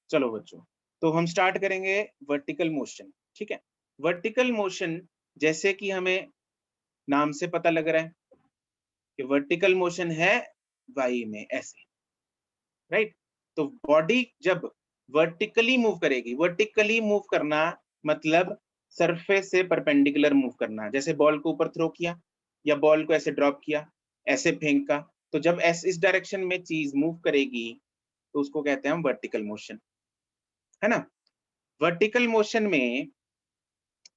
चलो बच्चों, तो हम स्टार्ट करेंगे वर्टिकल मोशन। ठीक है, वर्टिकल मोशन जैसे कि हमें नाम से पता लग रहा है कि वर्टिकल मोशन है वाई में ऐसे, राइट। तो बॉडी जब वर्टिकली मूव करेगी, वर्टिकली मूव करना मतलब सरफेस से परपेंडिकुलर मूव करना, जैसे बॉल को ऊपर थ्रो किया या बॉल को ऐसे ड्रॉप किया, ऐसे फेंका, तो जब इस डायरेक्शन में चीज मूव करेगी तो उसको कहते हैं हम वर्टिकल मोशन, है ना। वर्टिकल मोशन में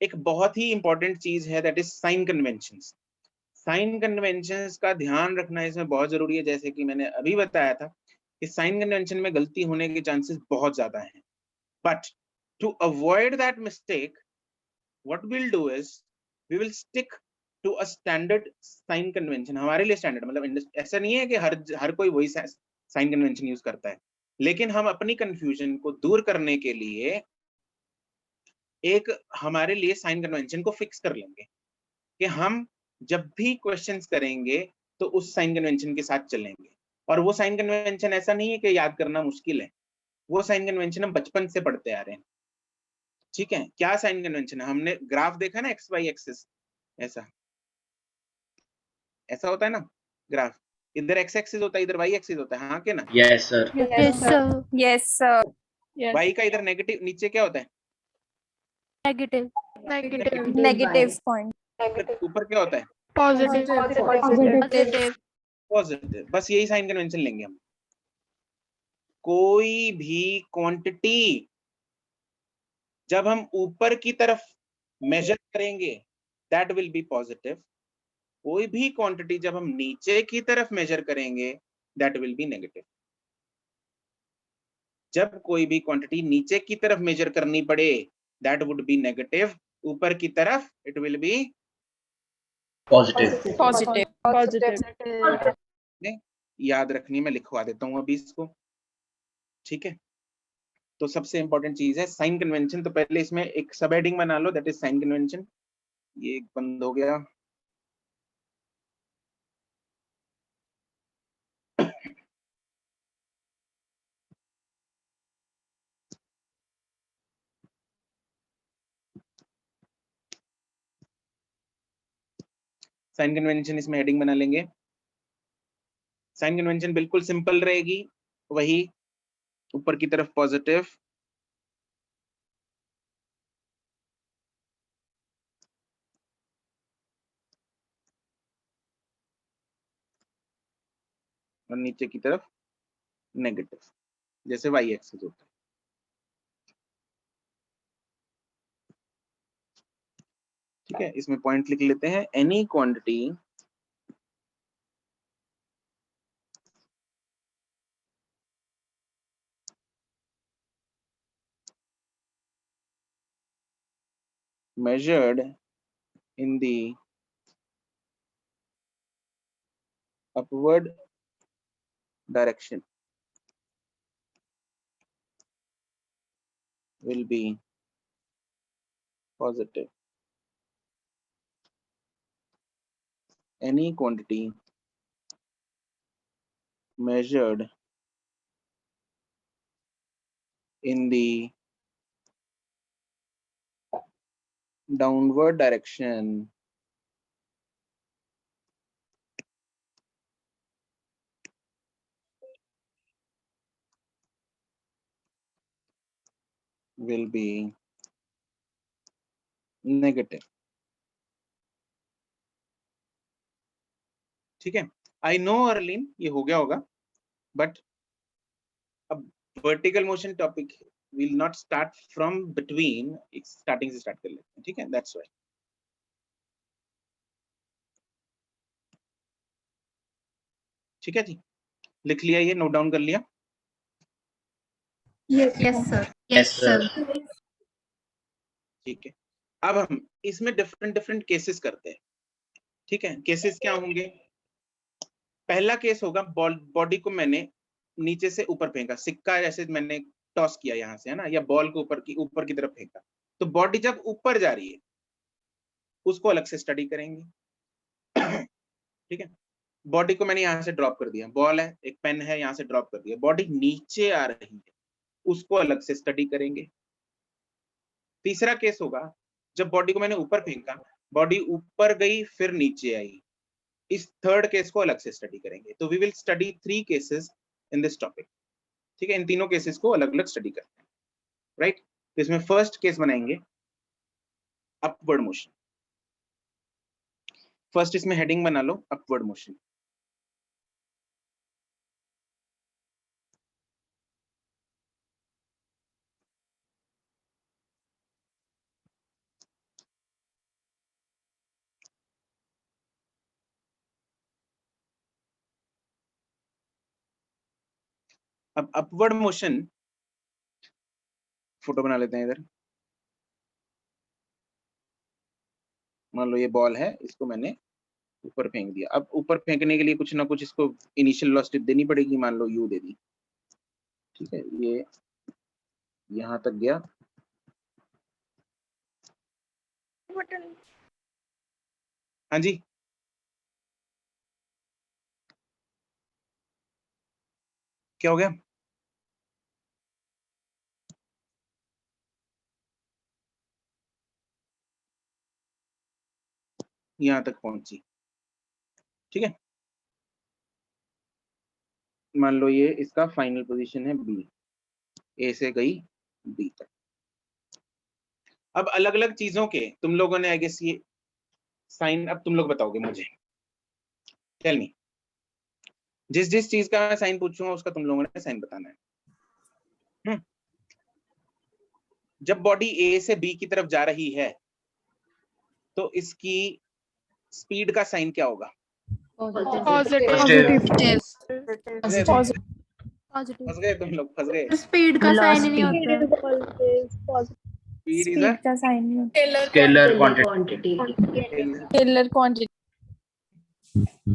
एक बहुत ही इंपॉर्टेंट चीज है, that is sign conventions. Sign conventions का ध्यान रखना इसमें बहुत जरूरी है। जैसे कि मैंने अभी बताया था कि साइन कन्वेंशन में गलती होने के चांसेस बहुत ज्यादा हैं, but to avoid that mistake what will do is we will stick to a standard sign convention. हमारे लिए स्टैंडर्ड मतलब ऐसा नहीं है कि हर कोई वही साइन कन्वेंशन यूज करता है, लेकिन हम अपनी कंफ्यूजन को दूर करने के लिए एक हमारे लिए साइन कन्वेंशन को फिक्स कर लेंगे कि हम जब भी क्वेश्चंस करेंगे तो उस साइन कन्वेंशन के साथ चलेंगे। और वो साइन कन्वेंशन ऐसा नहीं है कि याद करना मुश्किल है, वो साइन कन्वेंशन हम बचपन से पढ़ते आ रहे हैं। ठीक है, क्या साइन कन्वेंशन है? हमने ग्राफ देखा ना, एक्स वाई एक्सिस, ऐसा ऐसा होता है ना ग्राफ, इधर एक्स एक्सिस होता है, इधर वाई एक्सिस होता है, हाँ के ना? Yes sir. Yes sir. Yes sir. Y का इधर नेगेटिव, नीचे क्या होता है? नेगेटिव। Negative point. ऊपर क्या होता है? पॉजिटिव। पॉजिटिव। बस यही साइन कन्वेंशन लेंगे हम। कोई भी क्वांटिटी जब हम ऊपर की तरफ मेजर करेंगे दैट विल बी पॉजिटिव, कोई भी क्वांटिटी जब हम नीचे की तरफ मेजर करेंगे दैट विल बी नेगेटिव। जब कोई भी क्वांटिटी नीचे की तरफ मेजर करनी पड़े दैट वुड बी नेगेटिव, ऊपर की तरफ it will B positive. Positive. याद रखनी, मैं लिखवा देता हूं अभी इसको। ठीक है, तो सबसे इंपॉर्टेंट चीज है साइन कन्वेंशन। तो पहले इसमें एक सब हेडिंग बना लो, दैट इज साइन कन्वेंशन। ये एक बंद हो गया। साइन कन्वेंशन इसमें हेडिंग बना लेंगे। साइन कन्वेंशन बिल्कुल सिंपल रहेगी, वही ऊपर की तरफ पॉजिटिव, और नीचे की तरफ नेगेटिव, जैसे वाई एक्सिस होता है। ठीक है, इसमें पॉइंट लिख लेते हैं। Any quantity measured in the upward direction will be positive. Any quantity measured in the downward direction will be negative. ठीक है, आई नो अर्लिन ये हो गया होगा, बट अब vertical motion topic will not start from between, starting से start कर लेते हैं। ठीक है, दैट्स व्हाई। ठीक है जी, लिख लिया, ये नोट डाउन कर लिया? Yes sir. Yes sir. ठीक है, अब हम इसमें डिफरेंट डिफरेंट केसेस करते हैं। ठीक है, केसेस क्या होंगे? पहला केस होगा बॉडी को मैंने नीचे से ऊपर फेंका, सिक्का जैसे मैंने टॉस किया यहाँ से, है ना, या बॉल को ऊपर की तरफ फेंका। तो बॉडी जब ऊपर जा रही है उसको अलग से स्टडी करेंगे। ठीक है, बॉडी को मैंने यहाँ से ड्रॉप कर दिया, बॉल है, एक पेन है, यहाँ से ड्रॉप कर दिया, बॉडी नीचे आ रही है, उसको अलग से स्टडी करेंगे। तीसरा केस होगा जब बॉडी को मैंने ऊपर फेंका, बॉडी ऊपर गई फिर नीचे आई, इस थर्ड केस को अलग से स्टडी करेंगे। तो we will study 3 cases in this topic. ठीक है, इन तीनों केसेस को अलग अलग स्टडी करते हैं, राइट। तो इसमें फर्स्ट केस बनाएंगे अपवर्ड मोशन। फर्स्ट इसमें हेडिंग बना लो अपवर्ड मोशन। अब अपवर्ड मोशन, फोटो बना लेते हैं इधर। मान लो ये बॉल है, इसको मैंने ऊपर फेंक दिया। अब ऊपर फेंकने के लिए कुछ ना कुछ इसको इनिशियल वेलोसिटी देनी पड़ेगी। मान लो यू दे दी, ठीक है, ये यहां तक गया, हाँ जी, क्या हो गया? यहां तक पहुंची, ठीक है। मान लो ये इसका फाइनल पोजीशन है बी, ए से गई बी तक। अब अलग अलग चीजों के तुम लोगों ने आई गेस ये साइन, अब तुम लोग बताओगे मुझे, टेल मी, जिस जिस चीज का मैं साइन पूछूंगा उसका तुम लोगों ने साइन बताना है। जब बॉडी ए से बी की तरफ जा रही है तो इसकी स्पीड का साइन क्या होगा? पॉजिटिव। फंस गए तुम लोग, फंस गए। स्पीड का साइन नहीं होता। स्पीड इज स्पीड का साइन नहीं होता। Scalar quantity. Scalar quantity.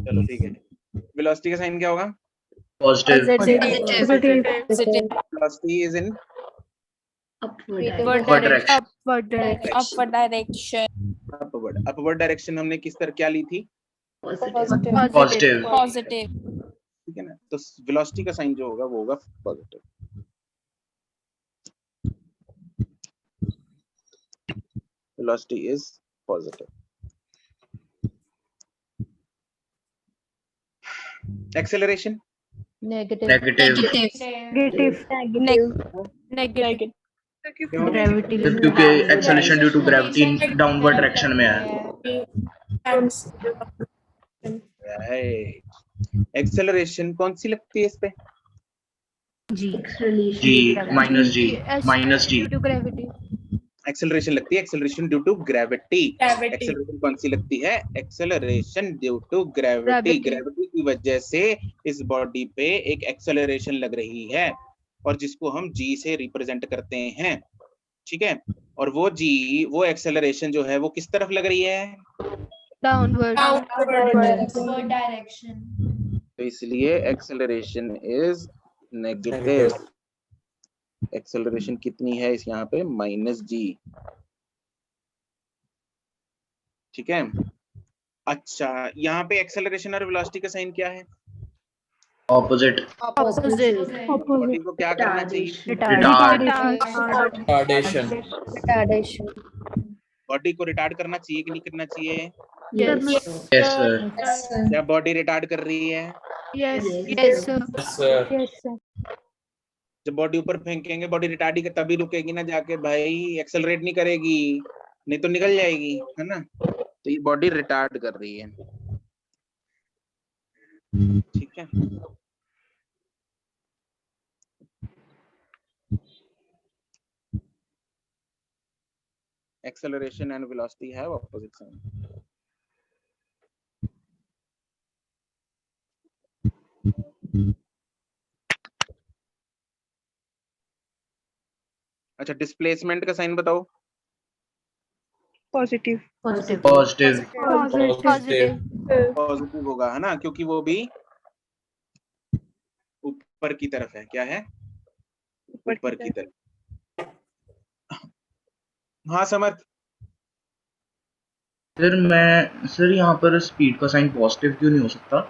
चलो ठीक है। वेलोसिटी का साइन क्या होगा? Positive. Velocity is in upward direction. Upward direction. Upward direction. Upward direction हमने किस तरह क्या ली थी? पॉजिटिव। पॉजिटिव। ठीक है ना, तो वेलोसिटी का साइन जो होगा वो होगा positive. Velocity is positive. Acceleration negative. Negative. Gravity. क्योंकि acceleration due to gravity downward direction में है। राइट। एक्सेलरेशन कौन सी लगती है इस पे? G minus g. To gravity. Acceleration लगती है acceleration due to gravity. Acceleration कौन सी लगती है? Acceleration due to gravity. Gravity की वजह से इस बॉडी पे एक एक्सेलरेशन लग रही है और जिसको हम जी से रिप्रेजेंट करते हैं, ठीक है। और वो जी, वो एक्सेलरेशन जो है वो किस तरफ लग रही है? Downward direction. तो इसलिए एक्सेलरेशन इज नेगेटिव। एक्सेलरेशन कितनी है इस यहाँ पे? माइनस जी, ठीक है। अच्छा, यहाँ पे एक्सेलरेशन और वेलोसिटी का साइन क्या है? ऑपोजिट। बॉडी को क्या करना चाहिए? रिटार्डेशन। बॉडी को रिटार्ड करना चाहिए कि नहीं करना चाहिए? Yes sir. क्या बॉडी रिटार्ड कर रही है? Yes sir. जब बॉडी ऊपर फेंकेंगे बॉडी रिटार्ड ही तभी रुकेगी ना जाके भाई, एक्सेलरेट नहीं करेगी, नहीं तो निकल जाएगी, है ना। तो ये बॉडी रिटार्ड कर रही है, ठीक है। एक्सेलरेशन एंड वेलोसिटी है ऑपोजिट साइन। अच्छा, डिस्प्लेसमेंट का साइन बताओ। पॉजिटिव। पॉजिटिव होगा, है ना, क्योंकि वो भी ऊपर की तरफ है। क्या है? ऊपर की तरफ। हाँ समर्थ। सर यहाँ पर स्पीड का साइन पॉजिटिव क्यों नहीं हो सकता?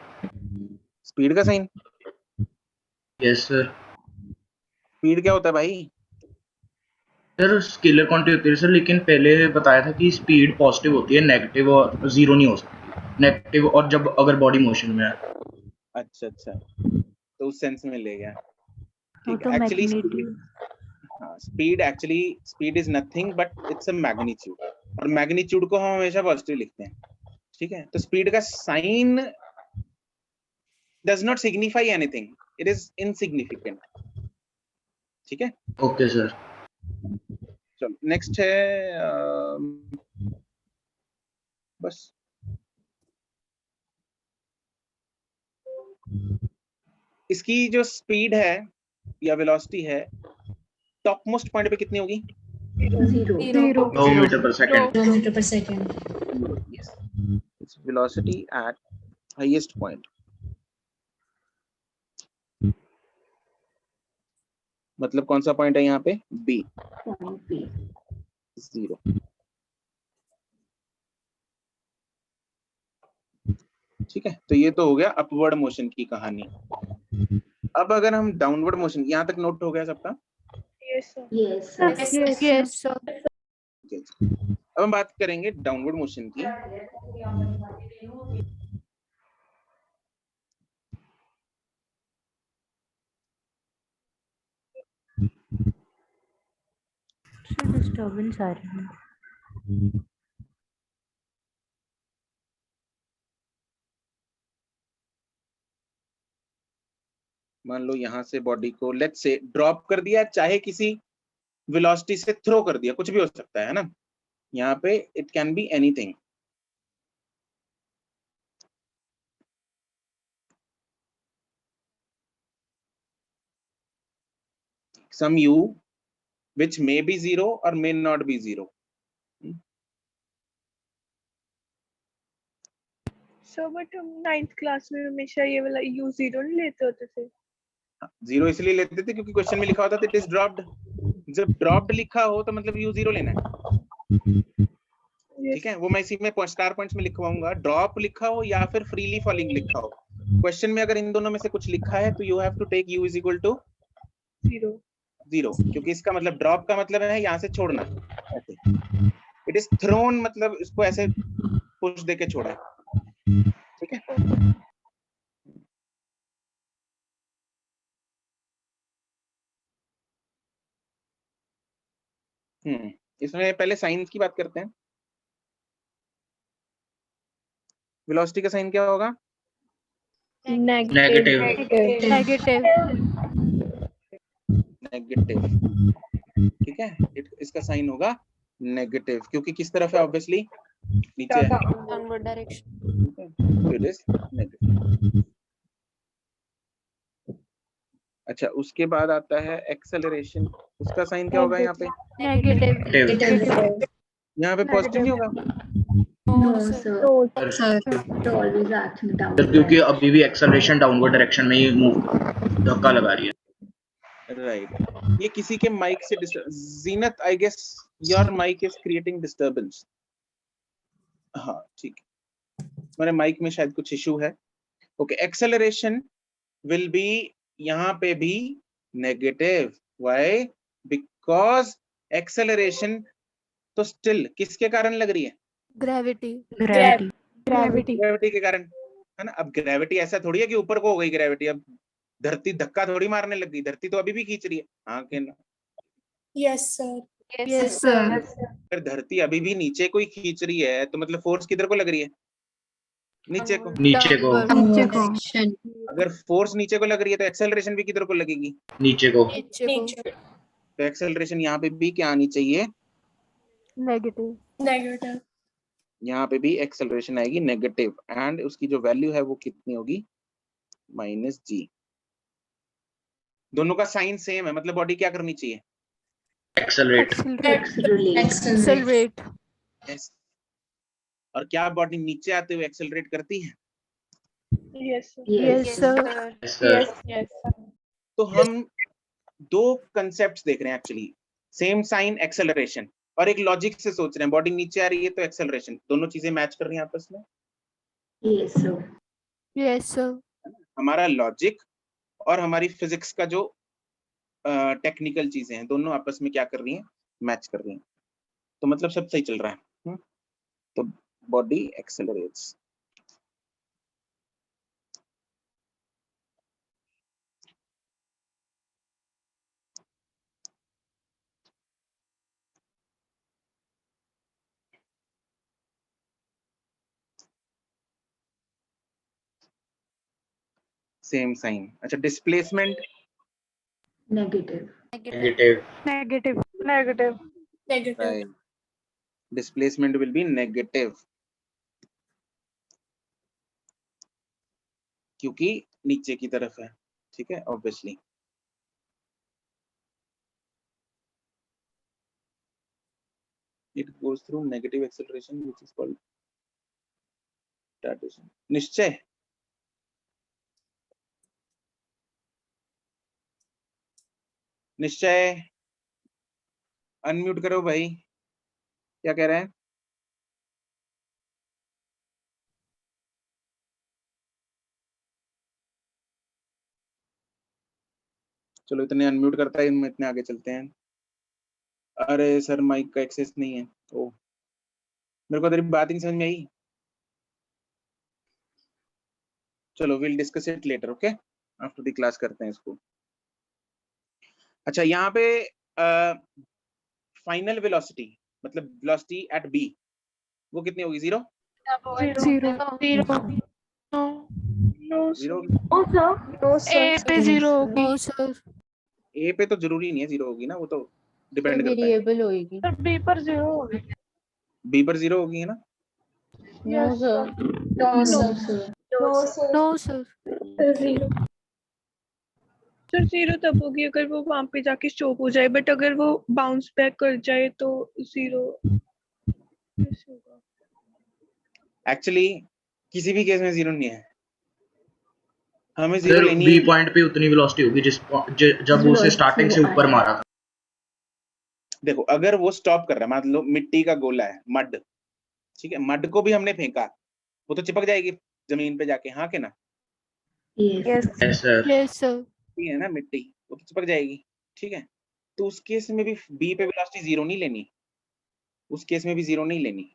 स्पीड का साइन? Yes sir. स्पीड क्या होता है भाई? सर स्केलर क्वांटिटी होती है सर, लेकिन पहले बताया था कि स्पीड पॉजिटिव होती है, नेगेटिव और जीरो नहीं हो सकती। नेगेटिव और जब अगर बॉडी मोशन में है। अच्छा अच्छा, तो उस सेंस में ले गया। हाँ ठीक तो है, actually magnitude. Speed is nothing but it's a magnitude, और मैग्नीट्यूड को हम हमेशा पॉजिटिव लिखते हैं। ठीक है, तो स्पीड का sign does not signify anything, it is insignificant. ठीक है, ओके सर। चलो नेक्स्ट है बस इसकी जो स्पीड है या वेलोसिटी है, टॉप मोस्ट पॉइंट पे कितनी होगी? 0 2 metre per second. Kilometer per second. Yes, it's velocity at highest point. मतलब कौन सा पॉइंट है यहाँ पे? बी, 0। ठीक है, तो ये तो हो गया अपवर्ड मोशन की कहानी। अब अगर हम डाउनवर्ड मोशन, यहाँ तक नोट हो गया सबका? Yes, sir. yes sir अब हम बात करेंगे डाउनवर्ड मोशन की। डिस्टर्बेंस आ रही है। मान लो यहाँ से बॉडी को लेट्स से ड्रॉप कर दिया, चाहे किसी वेलोसिटी से थ्रो कर दिया, कुछ भी हो सकता है ना। यहाँ पे it can be anything. some u which may be 0 or may not be 0. So, but हम 9th क्लास में हमेशा ये वाला U0 नहीं लेते होते थे। 0 इसलिए लेते थे क्योंकि क्वेश्चन में लिखा होता था इट इज ड्रॉप्ड। जब ड्रॉप्ड लिखा हो तो मतलब u0 लेना है। ठीक है, वो मैं इसी में स्टार पॉइंट्स में लिखवाऊंगा। ड्रॉप लिखा हो या फिर फ्रीली फॉलिंग लिखा हो, क्वेश्चन में अगर इन दोनों में से कुछ लिखा है तो you have to take u is equal to 0, क्योंकि इसका मतलब ड्रॉप का मतलब है यहाँ से छोड़ना। ऐसे इट इज थ्रोन, मतलब इसको ऐसे पुश देके छोड़ा है। ठीक है, इसमें पहले साइंस की बात करते हैं। वेलोसिटी का साइन क्या होगा? नेगेटिव। Negative negative. ठीक है, इसका साइन होगा नेगेटिव, क्योंकि किस तरफ है? ऑब्वियसली नीचे है। Downward direction. It is negative. अच्छा, उसके बाद आता है एक्सेलरेशन। उसका साइन क्या होगा यहाँ पे? नेगेटिव यहाँ पे पॉजिटिव नहीं होगा? नो सर सर क्योंकि अभी भी एक्सेलरेशन डाउनवर्ड डायरेक्शन में ही मूव धक्का लगा रही है। राइट। ये किसी के माइक से Zeenat, I guess your mic is creating disturbance. हाँ ठीक है, मेरे माइक में शायद कुछ इशू है। ओके, एक्सेलरेशन विल बी यहाँ पे भी नेगेटिव। व्हाई? बिकॉज एक्सेलरेशन तो स्टिल किसके कारण लग रही है? ग्रेविटी ग्रेविटी के कारण, है ना। अब ग्रेविटी ऐसा थोड़ी है कि ऊपर को हो गई ग्रेविटी, अब धरती धक्का थोड़ी मारने लग गई, धरती तो अभी भी खींच रही है। हाँ कि ना? Yes, sir. यस सर अगर धरती अभी भी नीचे को ही खींच रही है तो मतलब फोर्स किधर को लग रही है? नीचे को। नीचे को। अगर फोर्स नीचे को लग रही है तो एक्सेलरेशन भी किधर को लगेगी? नीचे को। तो एक्सेलरेशन यहाँ पे भी क्या आनी चाहिए? नेगेटिव यहाँ पे भी एक्सेलरेशन आएगी नेगेटिव, एंड उसकी जो वैल्यू है वो कितनी होगी? -g। दोनों का साइन सेम है, मतलब बॉडी क्या करनी चाहिए? एक्सेलरेट। Accelerate yes. और क्या बॉडी नीचे आते हुए एक्सेलरेट करती है? Yes, sir. Yes sir sir Yes. तो हम दो कंसेप्ट्स देख रहे हैं एक्चुअली, सेम साइन एक्सेलरेशन, और एक लॉजिक से सोच रहे हैं। बॉडी नीचे आ रही है तो एक्सेलरेशन, दोनों चीजें मैच कर रही हैं आपस में। यस सर हमारा लॉजिक और हमारी फिजिक्स का जो टेक्निकल चीजें हैं, दोनों आपस में क्या कर रही हैं, मैच कर रही हैं, तो मतलब सब सही चल रहा है। तो बॉडी एक्सेलरेट्स। Same sign. अच्छा, displacement Negative. Negative. Negative. Negative. Right, displacement will be negative, क्योंकि नीचे की तरफ है, ठीक है, obviously. It goes through negative acceleration which is called retardation. Nishchay, Nishchay unmute करो भाई, क्या कह रहे हैं? चलो इतने अनम्यूट करता है, इनमें इतने आगे चलते हैं। अरे सर माइक का एक्सेस नहीं है। ओ, मेरे को तेरी बात ही नहीं समझ में आई। चलो will discuss it later, okay, after the class करते हैं इसको। अच्छा, यहाँ पे फाइनल वेलोसिटी मतलब वेलोसिटी एट बी, वो कितनी होगी? 0 Zero. No, 0 sir. Oh, sir. No, sir. A पे zero होगी. नो सर, ए पे तो जरूरी नहीं है 0 होगी ना, वो तो डिपेंड करता है। Variable होएगी. Sir, B पर zero होगी. बी पर 0 होगी, है ना? No, Yes, sir. No, No, sir. sir. No sir, Zero. Sir, zero तब होगी अगर वो वहां पे जाके स्टॉप हो जाए, बट अगर वो बाउंस बैक कर जाए तो zero कैसे होगा? एक्चुअली किसी भी केस में 0 नहीं है, हमें 0 सर लेनी बी है। पॉइंट पे उतनी वेलोसिटी होगी जब उसे स्टार्टिंग से ऊपर मारा था। देखो, अगर वो स्टॉप कर रहा है, मान लो मिट्टी का गोला है, मड, ठीक है, मड को भी हमने फेंका, वो तो चिपक जाएगी जमीन पे जाके, हाँ के ना? Yes. Yes. Yes sir. Yes sir, ये है ना मिट्टी, वो तो चिपक जाएगी, ठीक है। तो उस केस में भी बी पे वेलोसिटी 0 नहीं लेनी, उस केस में भी 0 नहीं लेनी,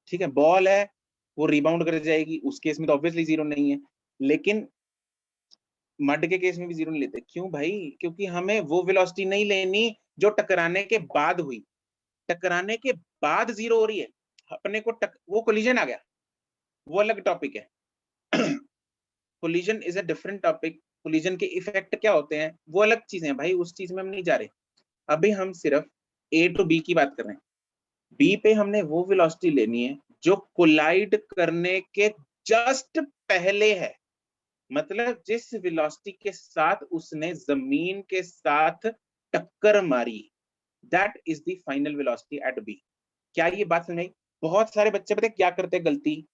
ठीक है। बॉल है, वो रिबाउंड कर जाएगी, उस केस में तो ऑब्वियसली 0 नहीं है। लेकिन मड के केस में भी 0 नहीं लेते, क्यों भाई? क्योंकि हमें वो वेलोसिटी नहीं लेनी जो टकराने के बाद हुई। टकराने के बाद 0 हो रही है, अपने को वो कोलिजन आ गया, वो अलग टॉपिक है। Collision is a different topic. Collision के इफेक्ट क्या होते हैं वो अलग चीजें हैं भाई, उस चीज में हम नहीं जा रहे। अभी हम सिर्फ ए टू बी की बात कर रहे हैं। बी पे हमने वो वेलोसिटी लेनी है जो कोलाइड करने के जस्ट पहले है, मतलब जिस वेलोसिटी के साथ उसने जमीन के साथ टक्कर मारी, that is the final velocity at B. क्या ये बात समझ आई? बहुत सारे बच्चे पता है क्या करते हैं गलती,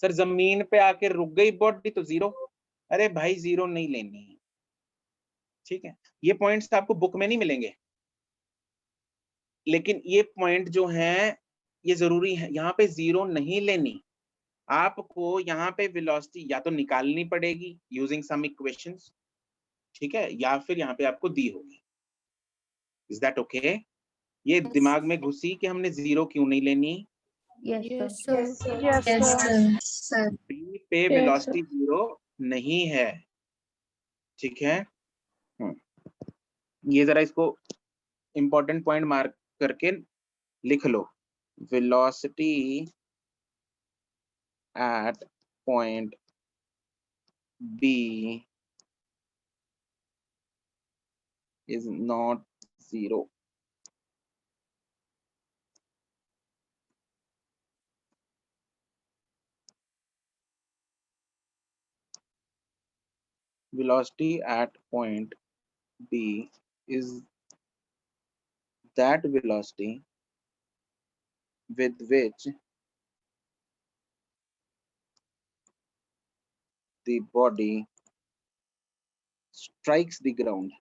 सर जमीन पे आके रुक गई बॉडी तो 0। अरे भाई 0 नहीं लेनी, ठीक है। ये पॉइंट्स आपको बुक में नहीं मिलेंगे, लेकिन ये पॉइंट जो हैं ये जरूरी है। यहाँ पे 0 नहीं लेनी, आपको यहाँ पे वेलोसिटी या तो निकालनी पड़ेगी यूजिंग सम इक्वेशंस, ठीक है, या फिर यहाँ पे आपको दी होगी। Is that okay? ये दिमाग में घुसी कि हमने 0 क्यों नहीं लेनी? Yes, yes sir. Sir, Yes, Yes, sir. sir. B पे Yes, वेलोसिटी 0 नहीं है, ठीक है। ये जरा इसको इंपॉर्टेंट पॉइंट मार्क करके लिख लो। Velocity at point B is not 0. Velocity at point B is that velocity with which the body strikes the ground.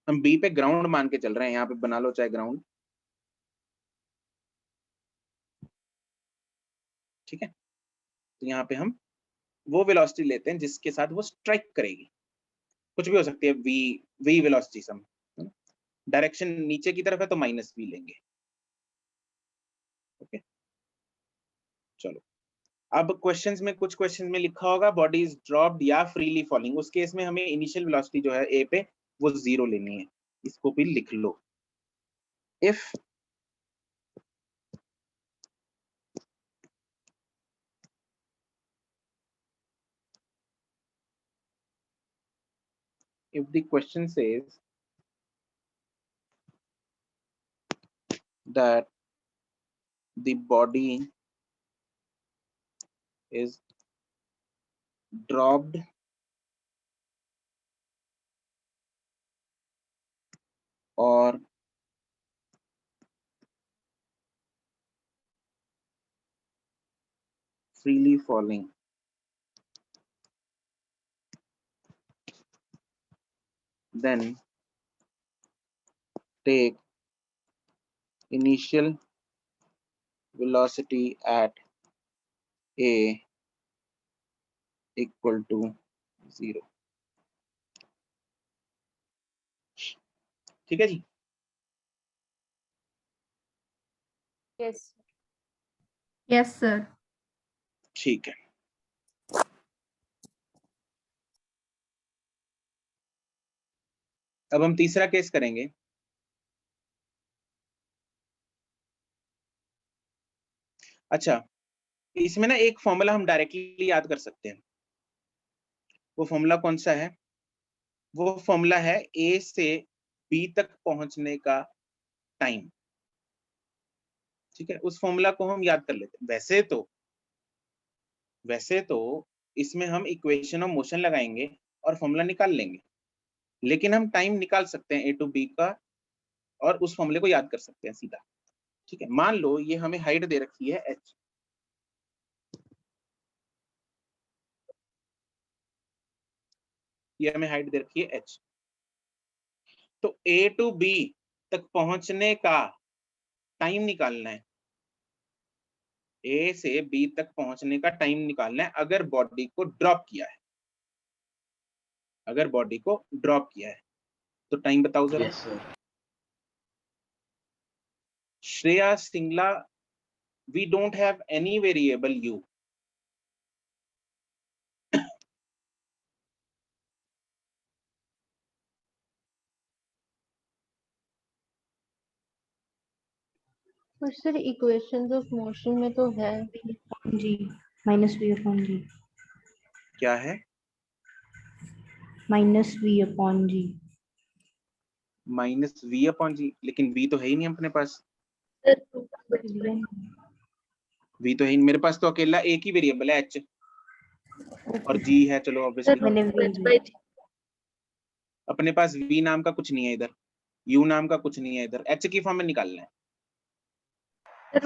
हम बी पे ग्राउंड मान के चल रहे हैं, यहाँ पे बना लो चाहे ग्राउंड, ठीक है, तो यहाँ पे हम वो वेलोसिटी लेते हैं जिसके साथ वो स्ट्राइक करेगी, कुछ भी हो सकती है, वी वेलोसिटी सम, डायरेक्शन नीचे की तरफ है तो माइनस वी लेंगे। ओके चलो, अब क्वेश्चंस में, कुछ क्वेश्चंस में लिखा होगा बॉडी इज ड्रॉप्ड या फ्रीली फॉलिंग, उस केस में हमें इनिशियल वेलोसिटी जो है ए पे वो 0 लेनी है, इसको भी लिख लो। If the question says that the body is dropped or freely falling, then take initial velocity at A equal to 0। ठीक है जी। Yes. Yes, sir. ठीक है, अब हम तीसरा केस करेंगे। अच्छा, इसमें ना एक फॉर्मूला हम डायरेक्टली याद कर सकते हैं। वो फॉर्मूला कौन सा है? वो फॉर्मूला है ए से बी तक पहुंचने का टाइम। ठीक है, उस फॉर्मूला को हम याद कर लेते हैं। वैसे तो इसमें हम इक्वेशन ऑफ मोशन लगाएंगे और फॉर्मूला निकाल लेंगे, लेकिन हम टाइम निकाल सकते हैं ए टू बी का और उस फॉर्मूले को याद कर सकते हैं सीधा। ठीक है, मान लो ये हमें हाइट दे रखी है h, ये हमें हाइट दे रखी है h, तो ए टू बी तक पहुंचने का टाइम निकालना है, ए से बी तक पहुंचने का टाइम निकालना है अगर बॉडी को ड्रॉप किया है, अगर बॉडी को ड्रॉप किया है तो टाइम बताओ जरा। Yes sir. Shreya Singla, we don't have any variable u, पर सर इक्वेशंस ऑफ मोशन में तो है g minus v upon g, क्या है? Minus v upon g. Minus v upon g, लेकिन v तो है ही नहीं अपने पास, v तो है ही नहीं। मेरे पास तो अकेला एक ही वेरिएबल है h और g है। चलो ऑब्वियसली मैंने वी अपने पास v नाम का कुछ नहीं है इधर, u नाम का कुछ नहीं है इधर, h की फॉर्म में निकालना है। It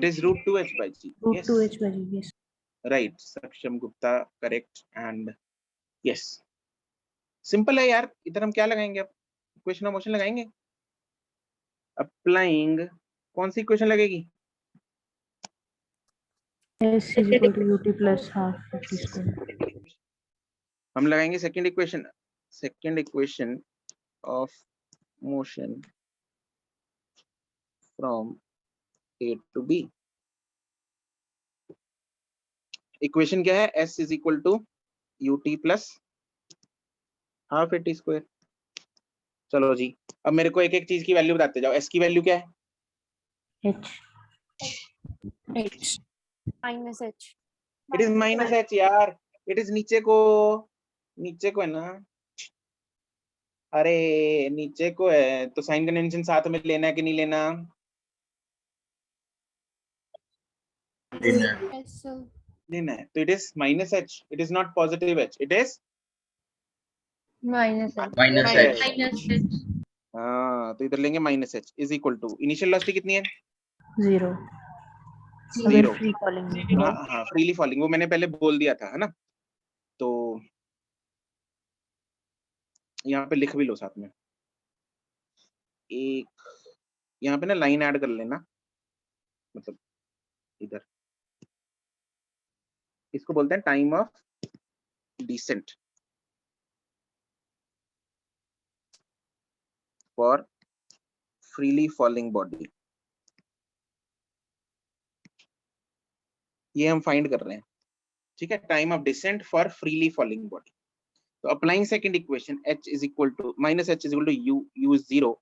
is root 2h by g. Root two H by G. Yes Right, Saksham Gupta correct and yes. Simple है यार, इधर हम क्या लगाएंगे? अब इक्वेशन ऑफ मोशन लगाएंगे। अप्लाइंग कौन सी इक्वेशन लगेगी? S is equal to UT plus half T square. हम लगाएंगे second equation of motion from A to B. Equation क्या है? s is equal to UT plus half A T square. चलो जी, अब मेरे को एक एक चीज की वैल्यू बताते जाओ। s की वैल्यू क्या है? H H. Minus H. It is minus h यार, इट इज नीचे को है ना, अरे नीचे को है तो साइन कन्वेंशन साथ में लेना है कि नहीं लेना? Yes, sir. लेना है, तो it is minus h, it is not positive h, it is minus H minus h। H. हाँ, तो इधर लेंगे minus h is equal to initial velocity कितनी है? जीरो। अगर जीरो। फ्री फॉलिंग हाँ हाँ, फ्रीली फॉलिंग, वो मैंने पहले बोल दिया था, है ना? तो यहाँ पे लिख भी लो साथ में, एक यहाँ पे ना लाइन ऐड कर लेना, मतलब इधर इसको बोलते हैं time of descent for freely falling body. ये हम फाइंड कर रहे हैं, ठीक है, time of descent for freely falling body. तो applying second equation h is equal to minus h is equal to u, u is 0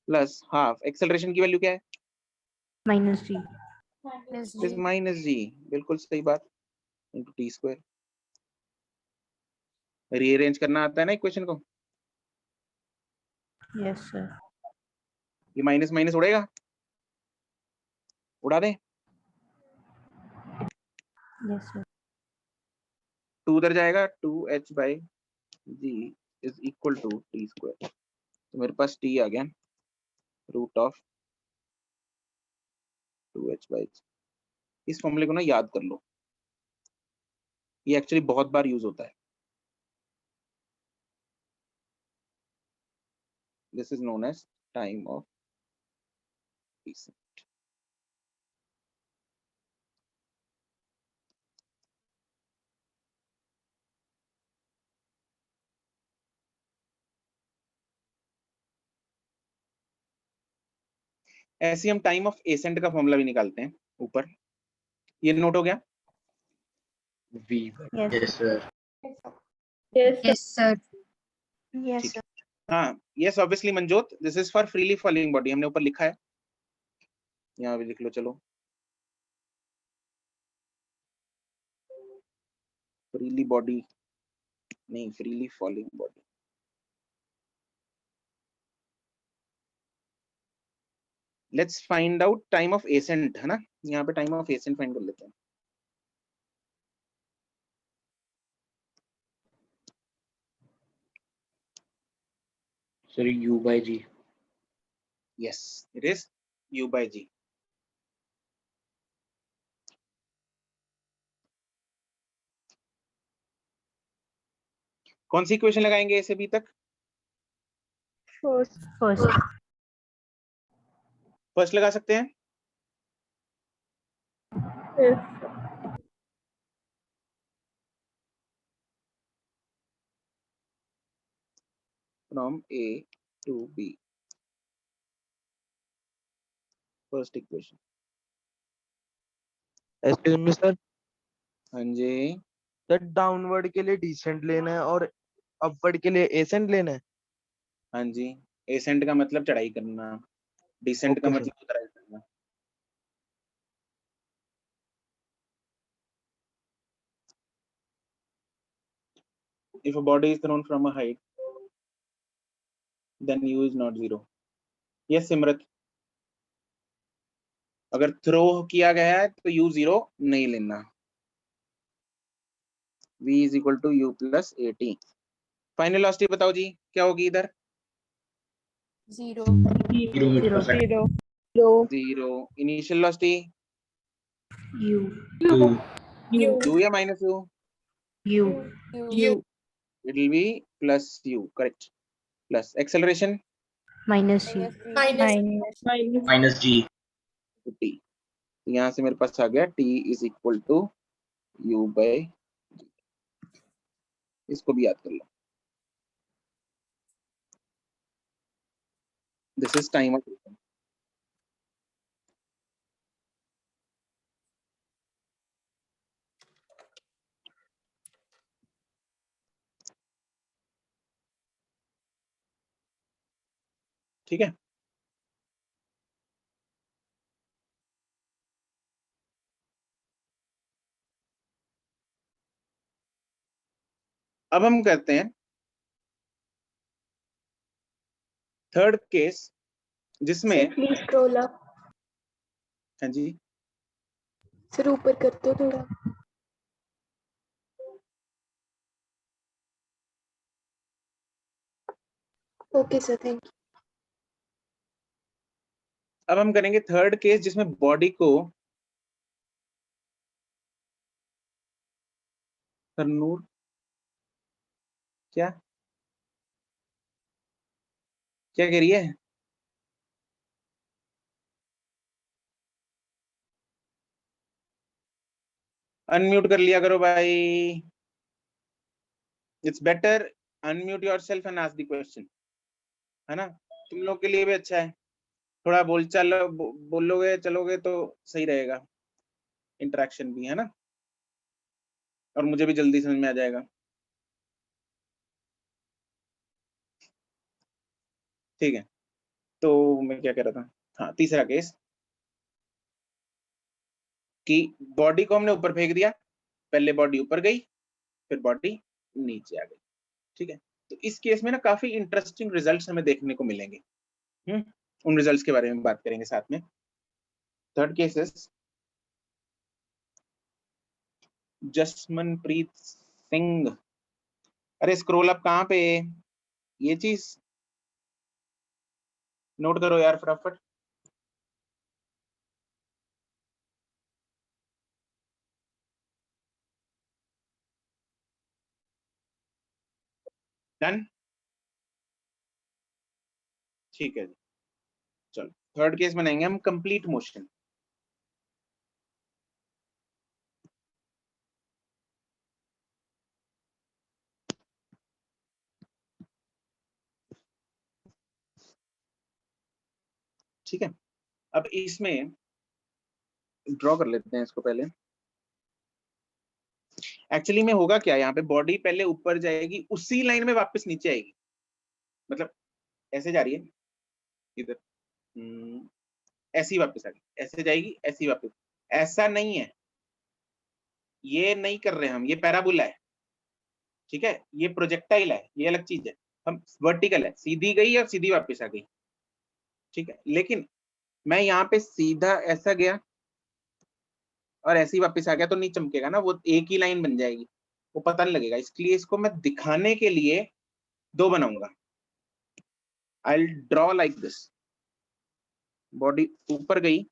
plus half, acceleration की value क्या है? Minus g. Minus it is G. Minus g, बिल्कुल सही बात, into T square. Rearrange करना आता है ना इक्वेशन को? Yes sir. ये माइनस माइनस उड़ेगा, उड़ा दे। Yes sir. 2 उधर जाएगा, 2h by g is equal to t square. तो मेरे पास t आ गया रूट ऑफ 2h बाई जी। इस फॉर्मूले को ना याद कर लो, ये एक्चुअली बहुत बार यूज होता है। This is known as time of descent. ऐसे हम टाइम ऑफ एसेंट का फॉर्मूला भी निकालते हैं ऊपर। ये नोट हो गया? v। Yes sir. Yes, sir. Yes ठीक सर। है, हाँ yes obviously Manjot, this is for freely falling body, हमने ऊपर लिखा है, यहाँ भी लिख लो। चलो, फ्रीली बॉडी नहीं, freely falling body. Let's find out time of ascent, है ना? यहाँ पे टाइम ऑफ एसेंट फाइंड कर लेते हैं। Sir u by g। Yes, it is u by g। कौन सी इक्वेशन लगाएंगे ऐसे अभी तक? फर्स्ट। फर्स्ट। फर्स्ट लगा सकते हैं। From a to b, first equation. Excuse me sir, हाँ जी, सर डाउनवर्ड के लिए डिसेंट लेना है और अपवर्ड के लिए एसेंट लेना है। हाँ जी, एसेंट का मतलब चढ़ाई करना, डिसेंट का ओके सर। मतलब उतराई करना। If a body is thrown from a height, then u is not 0. Yes Simrat, अगर थ्रो किया गया है तो u 0 नहीं लेना। v is equal to u plus at। Final velocity बताओ जी, क्या होगी इधर? 0. 0 metre per second. Zero. 0। Initial velocity u. u या minus u? U. U. It will be plus u, correct। Plus acceleration minus g. Minus g। t। यहाँ से मेरे पास आ गया t is equal to u by g। इसको भी याद कर लो। This is time of descent. ठीक है, अब हम करते हैं थर्ड केस, जिसमें प्लीज स्क्रॉल अप। हाँ जी, सर ऊपर कर दो थोड़ा। Okay sir, thank you. अब हम करेंगे थर्ड केस, जिसमें बॉडी को नूर क्या क्या कह रही है? अनम्यूट कर लिया करो भाई, it's better unmute yourself and ask the question, है ना, तुम लोग के लिए भी अच्छा है, थोड़ा बोलोगे चलोगे तो सही रहेगा, इंटरेक्शन भी, है ना, और मुझे भी जल्दी समझ में आ जाएगा। ठीक है, तो मैं क्या कह रहा था, हाँ तीसरा केस कि बॉडी को हमने ऊपर फेंक दिया, पहले बॉडी ऊपर गई फिर बॉडी नीचे आ गई, ठीक है, तो इस केस में ना काफी इंटरेस्टिंग रिजल्ट्स हमें देखने को मिलेंगे। उन रिजल्ट्स के बारे में बात करेंगे साथ में। Third case is Jasmanpreet Singh, अरे स्क्रॉल अप कहाँ पे, ये चीज नोट करो यार फटाफट। डन, ठीक है जी, चलो थर्ड केस बनाएंगे हम कंप्लीट मोशन। ठीक है, अब इसमें ड्रॉ कर लेते हैं इसको पहले। एक्चुअली में होगा क्या, यहाँ पे बॉडी पहले ऊपर जाएगी, उसी लाइन में वापस नीचे आएगी, मतलब ऐसे जा रही है इधर, ऐसी वापस आ गई, ऐसे जाएगी ऐसी वापस, ऐसा नहीं है, ये नहीं कर रहे हम, ये पैराबोला है, ठीक है, ये प्रोजेक्टाइल है, ये अलग चीज है, हम वर्टिकल है, सीधी गई और सीधी वापस आ गई, ठीक है, लेकिन मैं यहाँ पे सीधा ऐसा गया और ऐसे ही वापस आ गया तो नहीं चमकेगा ना, वो एक ही लाइन बन जाएगी, वो पता नहीं लगेगा, इसलिए इसको मैं दिखाने के लिए दो बनाऊंगा। I draw like this, body ऊपर गई,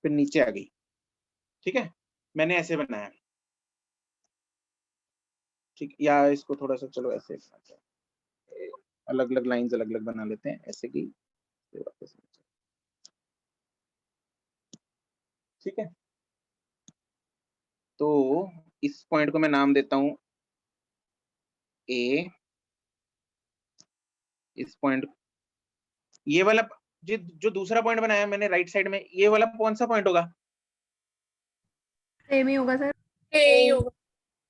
फिर नीचे आ गई, ठीक है, मैंने ऐसे बनाया, ठीक, या इसको थोड़ा सा चलो ऐसे अलग अलग लाइंस अलग अलग बना लेते हैं, ऐसे की वापस, ठीक है, तो इस पॉइंट को मैं नाम देता हूं ए, इस पॉइंट, ये वाला जो दूसरा पॉइंट बनाया मैंने राइट साइड में, ये वाला कौन सा पॉइंट होगा, सेम ही होगा सर,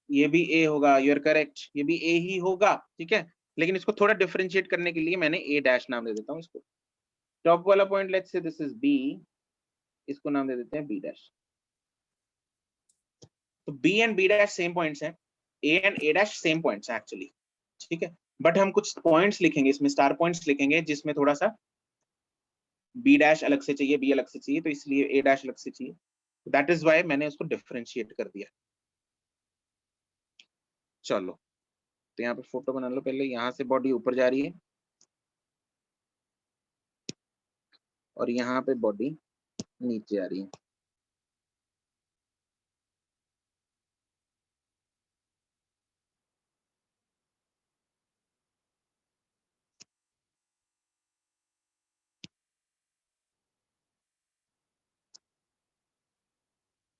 ये भी ए होगा, यू आर करेक्ट, ये भी ए ही होगा, ठीक है, लेकिन इसको थोड़ा डिफरेंशिएट करने के लिए मैंने ए डैश नाम दे देता हूँ इसको। टॉप वाला point let's say this is B, इसको नाम दे देते हैं बी डैश। तो B and B dash same points हैं, A and A dash same points हैं एक्चुअली, ठीक है, बट हम कुछ पॉइंट्स लिखेंगे इसमें, स्टार पॉइंट्स लिखेंगे, जिसमें थोड़ा सा बी डैश अलग से चाहिए, बी अलग से चाहिए, तो इसलिए ए डैश अलग से चाहिए, दैट इज वाई मैंने उसको डिफरेंशिएट कर दिया। चलो तो यहाँ पे फोटो बना लो, पहले यहाँ से बॉडी ऊपर जा रही है और यहाँ पे बॉडी नीचे आ रही है,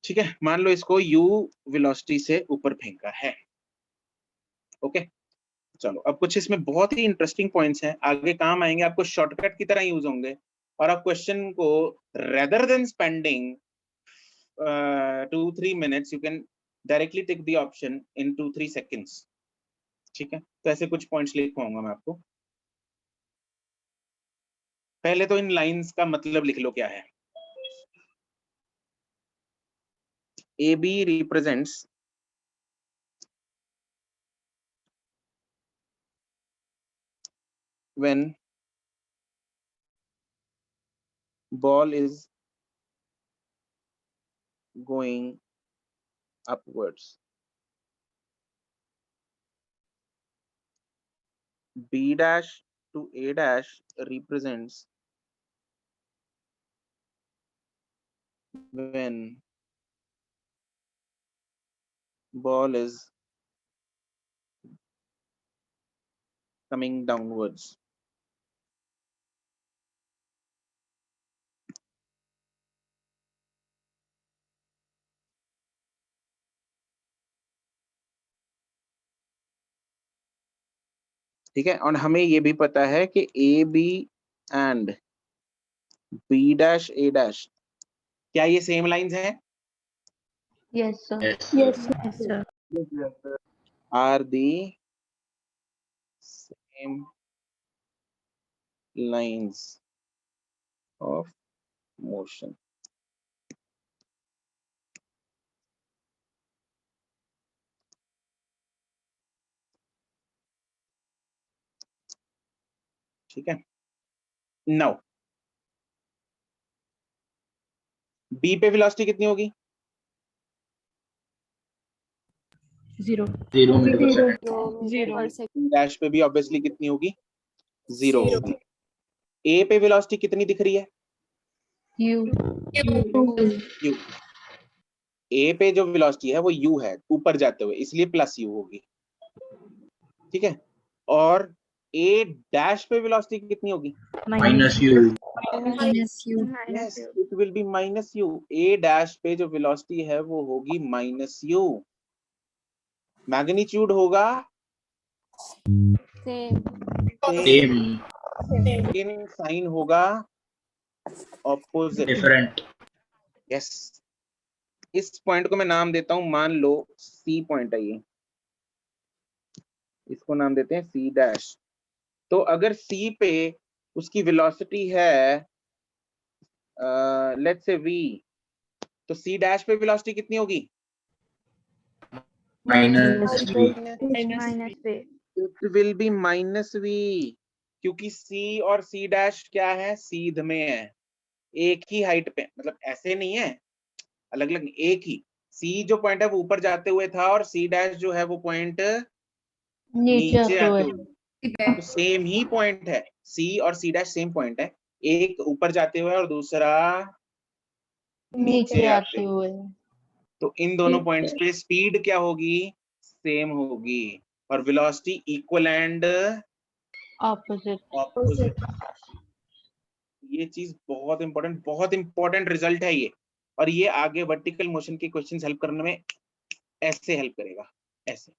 ठीक है, मान लो इसको u वेलोसिटी से ऊपर फेंका है, ओके, चलो अब कुछ इसमें बहुत ही इंटरेस्टिंग पॉइंट्स हैं, आगे काम आएंगे, आपको शॉर्टकट की तरह यूज होंगे, और आप क्वेश्चन को rather than spending 2-3 minutes you can directly take the option in 2-3 seconds, ठीक है, तो ऐसे कुछ पॉइंट्स लिखवाऊंगा मैं आपको। पहले तो इन लाइंस का मतलब लिख लो क्या है, A B represents when ball is going upwards, b dash to a dash represents when ball is coming downwards, ठीक है, और हमें ये भी पता है कि A B and B dash A dash, क्या ये सेम लाइंस हैं? Yes, sir. Yes. Yes, sir. Are the same lines of motion. ठीक है, नाउ बी पे वेलोसिटी कितनी होगी? 0. 0 metre per second. 2 Zero. Metre per second. Dash पे भी ऑब्वियसली कितनी होगी? 0 होगी। ए पे वेलोसिटी कितनी दिख रही है? U. U। ए पे जो वेलोसिटी है वो u है ऊपर जाते हुए, इसलिए प्लस u होगी। ठीक है, और ए डैश पे वेलोसिटी कितनी होगी? Minus you. Minus you. Yes, it will be minus u। A dash पे जो वेलोसिटी है वो होगी माइनस u। मैग्नीट्यूड होगा सेम। सेम। लेकिन साइन होगा ऑपोजिट। डिफरेंट। यस, इस पॉइंट को मैं नाम देता हूं, मान लो सी पॉइंट है ये, इसको नाम देते हैं सी डैश। तो अगर सी पे उसकी वेलोसिटी है लेट्स से v, तो सी डैश पे वेलोसिटी कितनी होगी? Minus v. माइनस पे। It will be minus v, क्योंकि c और c डैश क्या है? सीध में है, एक ही हाइट पे, मतलब ऐसे नहीं है अलग अलग, एक ही। c जो पॉइंट है वो ऊपर जाते हुए था और c डैश जो है वो पॉइंट नीचे नीचे आते आते हुए। हुए, तो सेम ही पॉइंट है। c और c डैश सेम पॉइंट है, एक ऊपर जाते हुए और दूसरा नीचे आते हुए। तो इन दोनों पॉइंट्स पे स्पीड क्या होगी? सेम होगी, और वेलोसिटी इक्वल एंड ऑपोजिट। ये चीज बहुत इंपॉर्टेंट रिजल्ट है ये, और ये आगे वर्टिकल मोशन के क्वेश्चंस हेल्प करने में ऐसे हेल्प करेगा, ऐसे।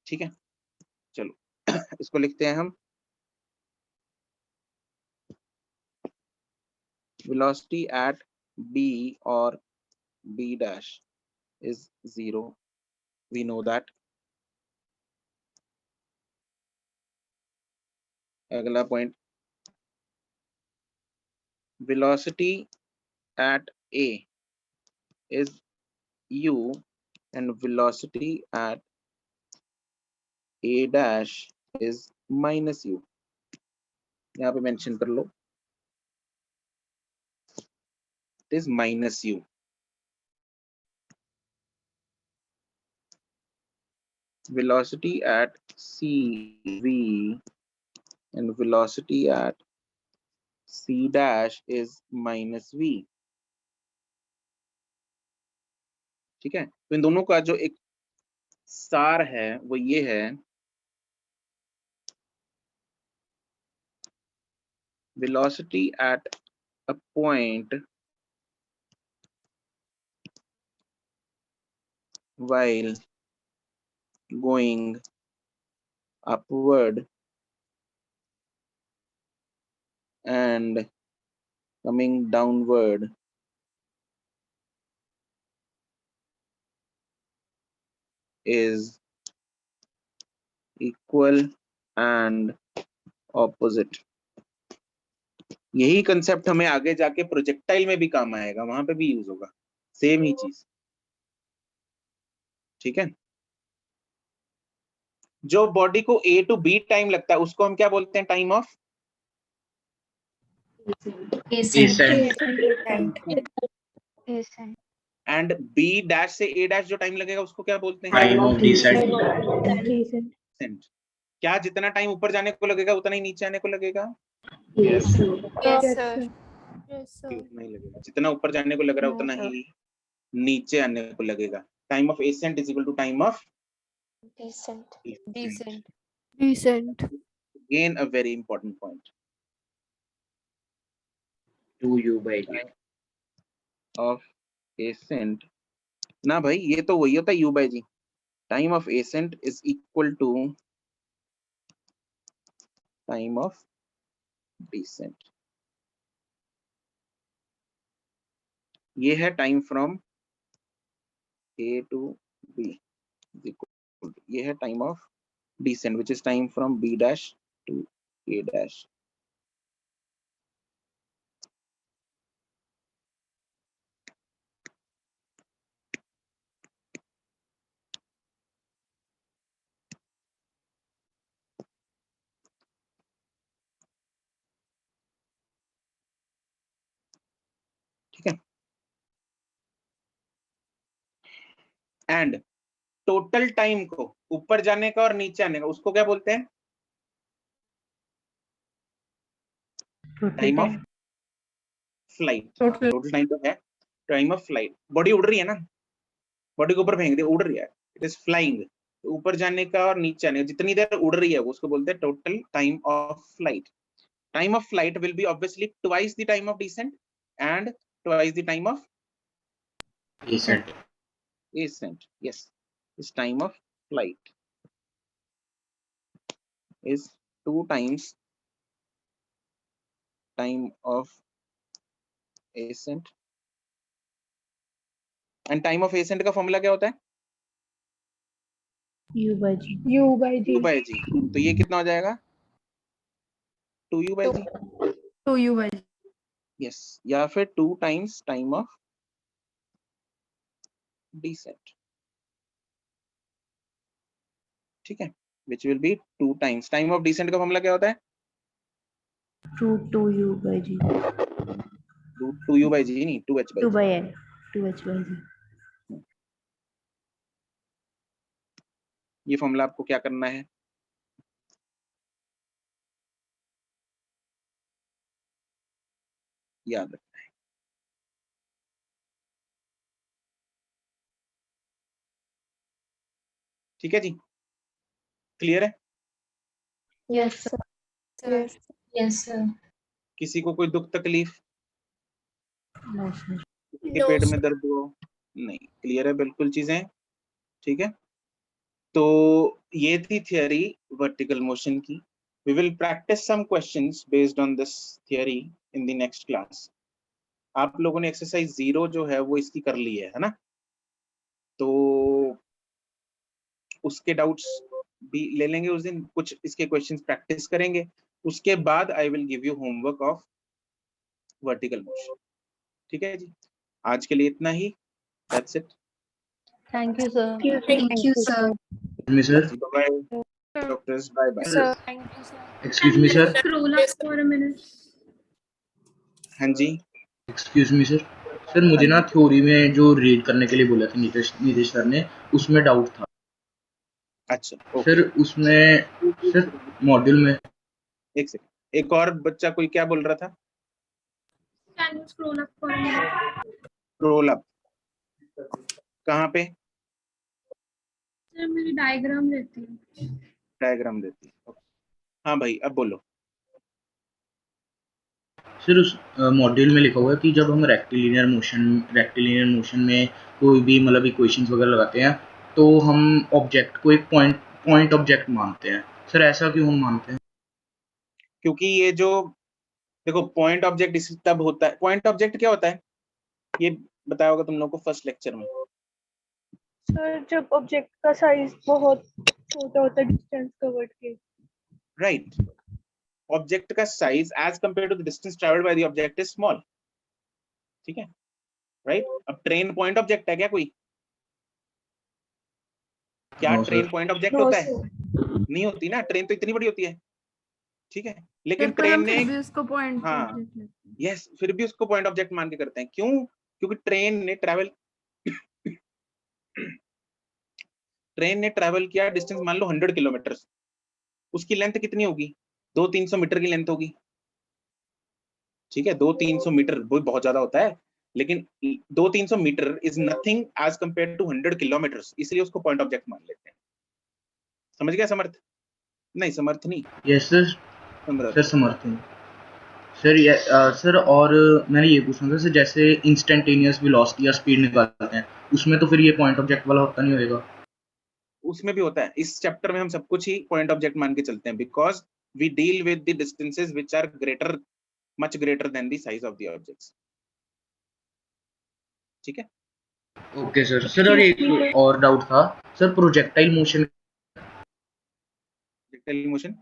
ठीक है, चलो इसको लिखते हैं हम। वेलोसिटी एट b और b dash is 0, we know that। अगला point, velocity at a is u and velocity at a dash is minus u। यहाँ पे मेंशन कर लो, it is minus u। velocity at c v and velocity at c dash is minus v। ठीक है, तो इन दोनों का जो एक सार है वो ये है, velocity at a point while going upward and coming downward is equal and opposite। यही कंसेप्ट हमें आगे जाके प्रोजेक्टाइल में भी काम आएगा, वहां पे भी यूज होगा, सेम ही चीज। ठीक है, जो बॉडी को ए टू बी टाइम लगता है उसको हम क्या बोलते हैं? Time of and B dash से ए डैश जो टाइम लगेगा उसको क्या बोलते हैं? Time of descent. डिसेंट। क्या जितना टाइम ऊपर जाने को लगेगा उतना ही नीचे आने को लगेगा? Yes sir. नहीं लगेगा, जितना ऊपर जाने को लग रहा है उतना ही नीचे आने को लगेगा। Time of ascent is equal to time of descent. again a very important point। 2u by g of ascent, ना भाई ये तो वही होता है u by g। Time of ascent is equal to time of descent. ये है time from A to B, ये है time of descent which is time from B dash to A dash. ठीक है, एंड टोटल टाइम को ऊपर जाने का और नीचे आने का उसको क्या बोलते हैं? Time of flight. Total time तो है टाइम ऑफ फ्लाइट। बॉडी उड़ रही है ना, बॉडी को ऊपर फेंक दे, उड़ रही है, इट इज फ्लाइंग। तो ऊपर जाने का और नीचे आने का जितनी देर उड़ रही है वो उसको बोलते हैं total time of flight. Time of flight will be obviously twice the time of descent and twice the time of ascent. ascent. Yes, this time of flight is 2 times time of ascent. And time of ascent का formula क्या होता है? U by G. U by G. U by G। तो ये कितना हो जाएगा? 2U by G। 2U by G। Yes, या फिर 2 times time of descent। ठीक है, which will be 2 times time of descent का फॉर्मूला क्या होता है? Root 2U by G. Root 2U by G नहीं, 2H by 2 G। by L. 2H by G. ये फॉर्मूला आपको क्या करना है? याद रखना है। ठीक है जी, क्लियर है? Yes, sir. Yes. Yes, sir. किसी को कोई दुख तकलीफ, No, sir. किसी के No, पेट sir. में दर्द हो? नहीं, क्लियर है बिल्कुल चीजें। ठीक है, तो ये थी थियरी वर्टिकल मोशन की। We will practice some questions based on this theory in the next class. आप लोगों ने एक्सरसाइज 0 जो है वो इसकी कर ली है ना? तो उसके डाउट्स भी ले लेंगे उस दिन, कुछ इसके क्वेश्चंस प्रैक्टिस करेंगे, उसके बाद I will give you homework of vertical motion. ठीक है जी, आज के लिए इतना ही। That's it. Thank you, sir. Thank you, sir. Me, sir. Bye bye doctors, bye bye. Sir. Excuse me, sir. Scroll up for a minute. हाँ जी, Excuse me, sir. Sir मुझे ना थ्योरी में जो रीड करने के लिए बोला था नीतीश सर ने, उसमें डाउट था। अच्छा ओके। सर उसमें सर मॉड्यूल में एक सेकंड, एक और बच्चा कोई क्या बोल रहा था? Can you scroll up for a minute? Roll up कहाँ पे? सर मेरी डायग्राम रहती है। डायग्राम देती है। Okay. हाँ भाई, अब बोलो। सर उस मॉड्यूल में लिखा हुआ है कि जब हम रेक्टिलिनियर मोशन में कोई भी मतलब इक्वेशंस वगैरह लगाते हैं तो हम ऑब्जेक्ट को एक पॉइंट ऑब्जेक्ट मानते हैं। सर ऐसा क्यों हम मानते हैं? क्योंकि ये जो देखो पॉइंट ऑब्जेक्ट इस तब होता है। पॉइंट ऑब्जेक्ट क्या होता है ये बताया होगा तुम लोगों को फर्स्ट लेक्चर में। सर जब ऑब्जेक्ट का साइज बहुत छोटा होता है डिस्टेंस कवर्ड के। राइट, ऑब्जेक्ट का size as compare to the distance travelled by the object is small. ठीक है, राइट। अब ट्रेन पॉइंट ऑब्जेक्ट है क्या कोई? क्या No, train sir. Point object No, होता है? sir. नहीं होती ना, ट्रेन तो इतनी बड़ी होती है। ठीक है, लेकिन सर पर ट्रेन हम ने फिर भी उसको पॉइंट हाँ लेते हैं। यस फिर भी उसको पॉइंट ऑब्जेक्ट मान के करते हैं। क्यों? क्योंकि ट्रेन ने ट्रैवल किया डिस्टेंस मान लो 100 किलोमीटर, उसकी लेंथ कितनी होगी? 200-300 मीटर की लेंथ होगी। ठीक है, 200-300 मीटर वो बहुत ज्यादा होता है, लेकिन 200-300 metre is nothing as compare to 100 kilometre, इसलिए उसको पॉइंट ऑब्जेक्ट मान लेते हैं। समझ गया समर्थ? नहीं समर्थ नहीं, यस सर। समर्थ। सर समर्थन सर ये सर और मैंने ये पूछना था सर, जैसे इंस्टेंटेनियस वेलोसिटी या स्पीड निकालते हैं उसमें तो फिर ये पॉइंट ऑब्जेक्ट वाला होता नहीं होएगा? उसमें भी होता है। इस चैप्टर में हम सब कुछ ही पॉइंट ऑब्जेक्ट मान के चलते हैं, because we deal with the distances which are much greater than the size of the objects. ठीक है? Okay sir. सर और एक और डाउट था sir, projectile motion. Projectile motion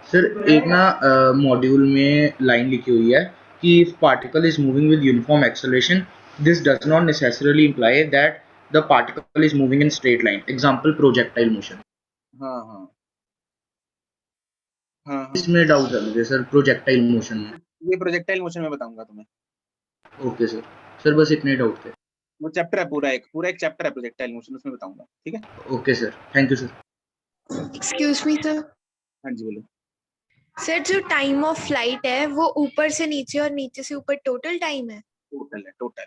sir एक ना मॉड्यूल में लाइन लिखी हुई है कि if particle is moving with uniform acceleration this does not necessarily imply that the particle is moving in straight line, example projectile motion. हाँ हाँ हाँ हाँ इसमें डाउट है मुझे सर, प्रोजेक्टाइल मोशन में। ये प्रोजेक्टाइल मोशन में बताऊंगा तुम्हें। Okay sir. सर बस इतने डाउट थे। वो चैप्टर है पूरा एक चैप्टर है प्रोजेक्टाइल मोशन, उसमें बताऊंगा। ठीक है? Okay sir, thank you sir. Excuse me sir. हाँ जी बोलो। सर जो टाइम ऑफ फ्लाइट है वो ऊपर से नीचे और नीचे से ऊपर टोटल टाइम है। टोटल है, टोटल।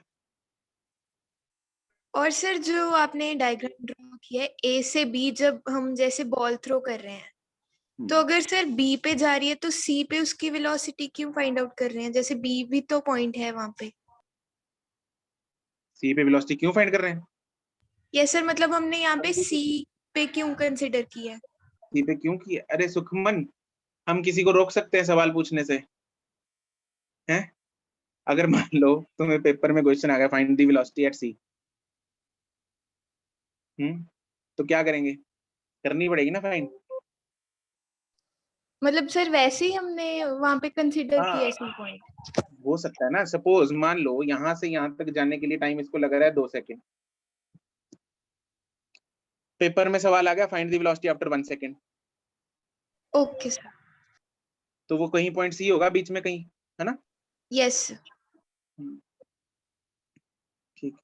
और सर जो आपने डायग्राम ड्रॉ किया है ए से बी, जब हम जैसे बॉल थ्रो कर रहे हैं तो अगर सर बी पे जा रही है तो सी पे उसकी वेलोसिटी क्यों फाइंड आउट कर रहे हैं? जैसे बी भी तो पॉइंट है वहां पे। सी पे वेलोसिटी क्यों फाइंड कर रहे हैं? यस सर, मतलब हमने यहाँ पे सी पे क्यों कंसिडर किया है? सी पे क्यों किया? अरे सुखमन, हम किसी को रोक सकते हैं सवाल पूछने से? हैं? अगर मान लो तुम्हें पेपर में क्वेश्चन आ गया फाइंड द वेलोसिटी एट सी, तो क्या करेंगे? करनी पड़ेगी ना फाइंड। मतलब सर वैसे ही हमने वहां पे कंसिडर किया सी पॉइंट। हो सकता है ना, सपोज मान लो यहाँ से यहाँ तक जाने के लिए टाइम इसको लग रहा है 2 सेकेंड, पेपर में सवाल आ गया find the velocity after 1 second, okay sir. तो वो कहीं पॉइंट सी होगा बीच में कहीं, है ना? यस ठीक,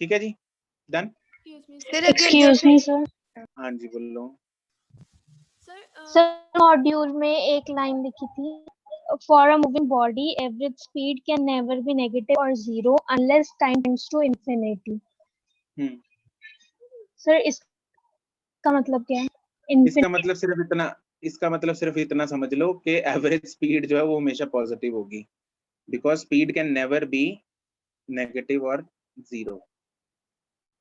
ठीक है जी, डन। Excuse me sir. हाँ जी बोलो। सर मॉड्यूल में एक लाइन लिखी थी, for a moving body average speed can never be negative और zero unless time tends to infinity. Sir इसका मतलब क्या है? इसका मतलब सिर्फ इतना समझ लो कि एवरेज स्पीड जो है वो हमेशा पॉजिटिव होगी, because speed can never be negative और जीरो।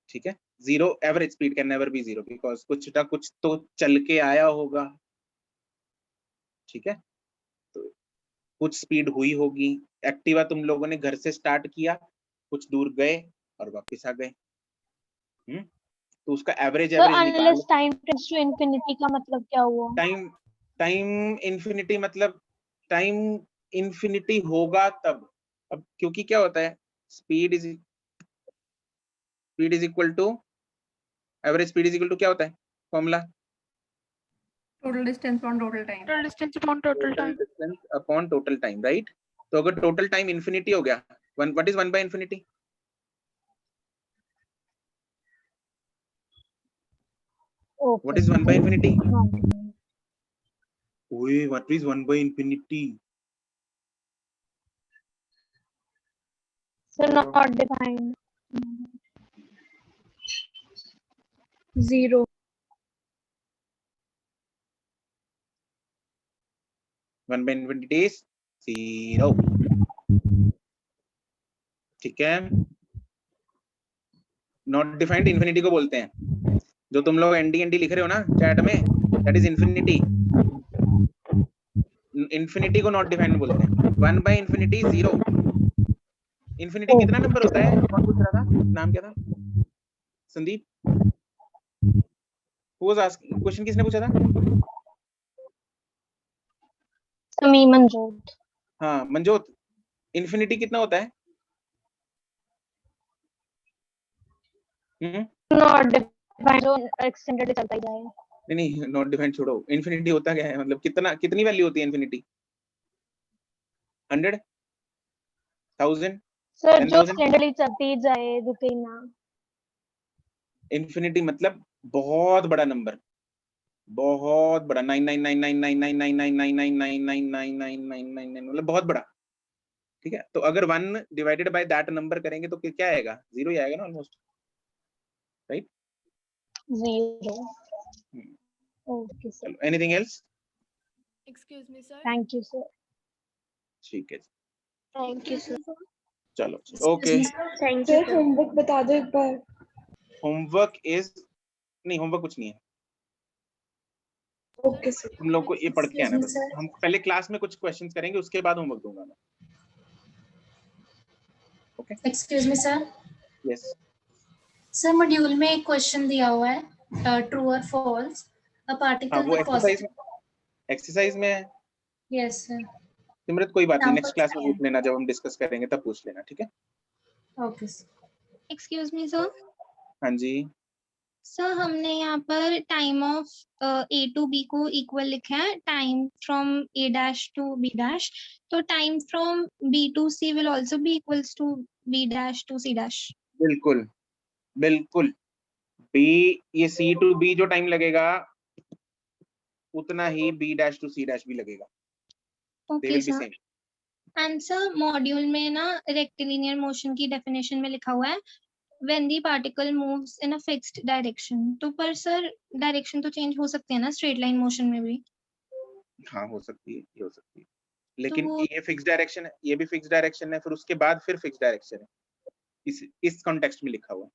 ठीक है? Zero, average speed can never B zero because कुछ ना कुछ तो चल के आया होगा। ठीक है? तो कुछ स्पीड हुई होगी। एक्टिवा तुम लोगों ने घर से स्टार्ट किया, कुछ दूर गए और वापस आ गए, तो उसका average unless time tends to infinity का मतलब क्या हुआ? टाइम इन्फिनिटी मतलब टाइम इन्फिनिटी होगा तब। अब क्योंकि क्या होता है, speed is equal to average speed is equal to क्या होता है formula? Total distance upon total time. Total distance upon total time. Distance upon total time, right? तो अगर टोटल टाइम इन्फिनिटी हो गया, what is 1 by infinity? What is 1 by infinity? ओए what is 1 by infinity? Sir not defined. Zero. 1 by infinity is 0। ठीक है? Not defined infinity को बोलते हैं, जो तुम लोग एनडी लिख रहे हो ना चैट में, दैट इज इन्फिनिटी। इन्फिनिटी को नॉट डिफाइंड बोलते हैं। 1 बाय इन्फिनिटी 0। इन्फिनिटी कितना नंबर होता है? कौन पूछ रहा था? नाम क्या था? संदीप? क्वेश्चन किसने पूछा था? समी मंजूर। हाँ मंजोत, इन्फिनिटी कितना होता है? नॉट डिफाइंड, जो एक्सटेंडेड चलता ही जाएगा। नहीं नॉट डिफाइंड छोड़ो, इन्फिनिटी होता क्या है? मतलब कितनी वैल्यू होती है इन्फिनिटी? 100, 1000? सर जो एक्सटेंडेडली चलती जाए, रुके ना। इन्फिनिटी मतलब बहुत बड़ा नंबर, बहुत बड़ा, 999999999999999 मतलब बहुत बड़ा। ठीक है? तो अगर 1 डिवाइडेड बाय दैट नंबर करेंगे तो क्या आएगा? 0 ही आएगा ना almost, right? Zero. Okay sir. Anything else? Excuse me sir. Thank you sir. ठीक है, थैंक यू सर। चलो ओके। Thank you. होमवर्क बता दो एक बार। होमवर्क इज नहीं, होमवर्क कुछ नहीं है। Okay sir. तुम लोग को ये पढ़ के आना है Excuse me, बस। sir. हम पहले क्लास में कुछ क्वेश्चंस करेंगे, उसके बाद होमवर्क दूंगा मैं। Okay, Excuse me, sir. Yes. Sir module में एक क्वेश्चन दिया हुआ है, ट्रू और फॉल्स। अ हाँ, पार्टिकल वो विद पॉजिटिव। एक्सरसाइज में है यस सर। सिमरत, कोई बात नहीं, नेक्स्ट एग्जांपल्स क्लास में नहीं पूछ लेना, जब हम डिस्कस करेंगे तब पूछ लेना, ठीक है? है। Okay sir. Excuse me sir. हाँ जी। सर हमने यहाँ पर time of A to B को इक्वल लिखा है time from A dash to B dash, तो time from B to C will also be equals to B dash to C dash. बिल्कुल बिल्कुल, बी, ये सी टू बी जो time लगेगा उतना ही B dash to C dash भी लगेगा। They okay will B sir. Same. And sir module में ना रेक्टिलिनियर मोशन की डेफिनेशन में लिखा हुआ है when the particle moves in a fixed direction, तो पर सर डायरेक्शन तो चेंज हो सकते हैं ना स्ट्रेट लाइन मोशन में भी? हाँ, हो सकती है, ये हो सकती है, तो लेकिन वो ये फिक्स डायरेक्शन है, ये भी फिक्स डायरेक्शन है, फिर उसके बाद फिर फिक्स डायरेक्शन है, इस कॉन्टेक्स्ट में लिखा हुआ है।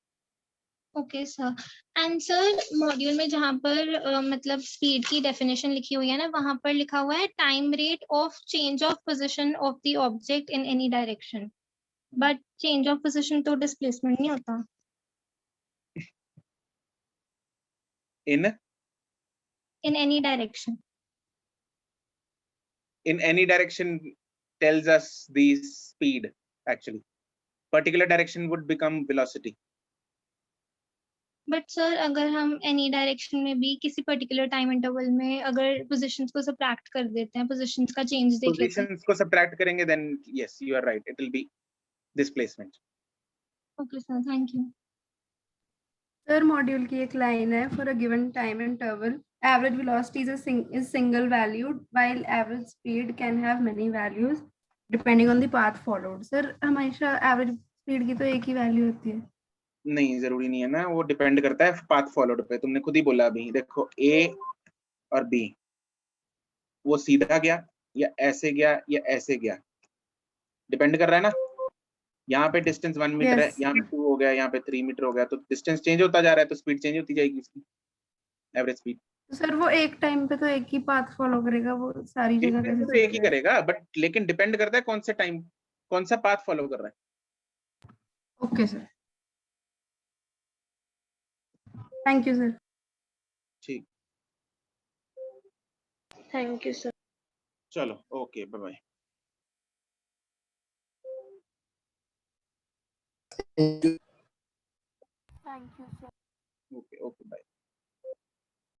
Okay sir. And sir module में जहाँ पर मतलब स्पीड की डेफिनेशन लिखी हुई है ना, वहां पर लिखा हुआ है time rate of change of position of the object in any direction, but change of position तो डिस्प्लेसमेंट नहीं होता। In any direction. any direction tells us the speed, actually particular direction would become velocity. But sir अगर हम any direction में भी किसी particular time interval में अगर पोजीशंस को सब्ट्रैक्ट कर देते हैं, पोजीशंस का चेंज देख लेते हैं। Positions को subtract करेंगे, then yes, you are right, it will be displacement. Okay sir, thank you. Sir module की एक लाइन है, for a given time interval average velocity is single valued while average speed can have many values depending on the path followed. Sir हमेशा average speed की तो एक ही value होती है? नहीं, जरूरी नहीं है ना, वो डिपेंड करता है पाथ फॉलोड पे। तुमने खुद ही बोला अभी, देखो ए और बी, वो सीधा गया या ऐसे गया या ऐसे गया, डिपेंड कर रहा है ना। यहाँ पे डिस्टेंस 1 मीटर है, Yes. यहाँ पे 2 हो गया, यहाँ पे 3 मीटर हो गया, तो डिस्टेंस चेंज होता जा रहा है, तो स्पीड चेंज होती जाएगी उसकी, एवरेज स्पीड। तो सर वो एक टाइम पे तो एक ही पाथ फॉलो करेगा, वो सारी जगह कैसे तो एक ही चलेगा? करेगा, बट लेकिन डिपेंड करता है कौन से टाइम, कौन सा पाथ फॉलो कर रहा है। Okay sir, thank you sir. ठीक, थैंक यू सर। चलो, okay, bye bye. Thank you, sir. Okay, okay, bye.